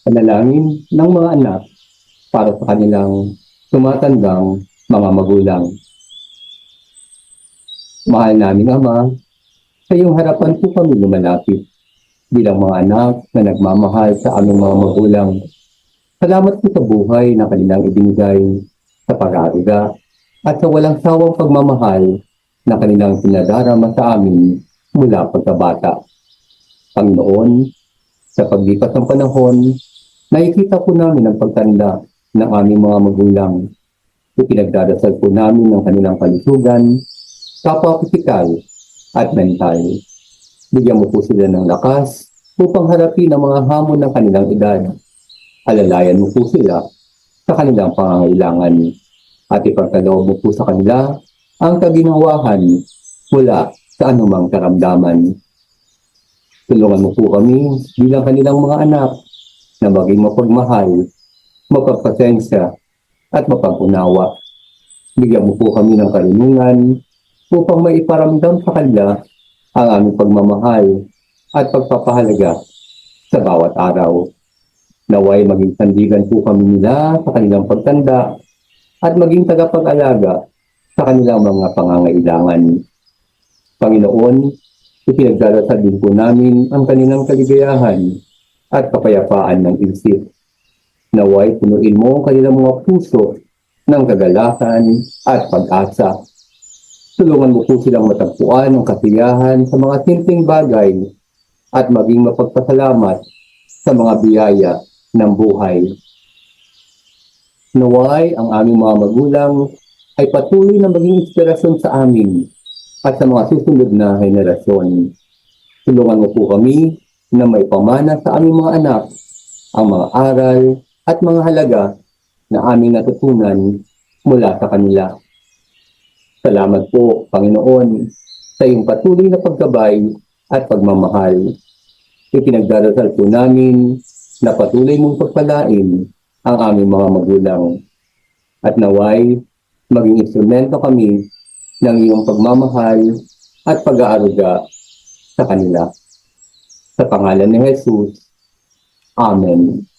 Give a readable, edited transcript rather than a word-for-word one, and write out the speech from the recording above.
Panalangin ng mga anak para sa kanilang tumatandang mga magulang. Mahal naming Ama, sa iyong harapan po kami lumalapit bilang mga anak na nagmamahal sa aming mga magulang. Salamat po sa buhay na kanilang ibinigay sa pag-aaruga at sa walang sawang pagmamahal na kanilang pinadarama sa amin mula pagkabata. Panginoon, sa paglipas ng panahon, nakikita po namin ang pagtanda ng aming mga magulang. Ipinagdarasal po namin ang kanilang kalusugan, kapwa pisikal at mental. Bigyan mo po sila ng lakas upang harapin ang mga hamon ng kanilang edad. Alalayan mo po sila sa kanilang pangangailangan at ipagkaloob mo po sa kanila ang kaginhawahan mula sa anumang karamdaman. Tulungan mo po kami bilang kanilang mga anak na maging mapagmahal, mapagpasensya at mapag-unawa. Bigyan mo po kami ng karunungan upang maiparamdam sa kanila ang aming pagmamahal at pagpapahalaga sa bawat araw. Naway maging sandigan po kami nila sa kanilang pagtanda at maging tagapag-alaga sa kanilang mga pangangailangan. Panginoon, ipinagdarasal din po namin ang kanilang kaligayahan at kapayapaan ng isip. Naway punuin mo ang kanilang mga puso ng kagalakan at pag-asa. Tulungan mo po silang matagpuan ang kasiyahan sa mga simpleng bagay at maging mapagpasalamat sa mga biyaya ng buhay. Naway ang aming mga magulang ay patuloy na maging inspirasyon sa amin at sa mga susunod na henerasyon. Tulungan mo po kami na may pamana sa aming mga anak ang mga aral at mga halaga na aming natutunan mula sa kanila. Salamat po, Panginoon, sa iyong patuloy na paggabay at pagmamahal. Ipinagdarasal po namin na patuloy mong pagpalain ang aming mga magulang. At naway, maging instrumento kami ng iyong pagmamahal at pag-aaruga sa kanila. Sa pangalan ni Jesus, Amen.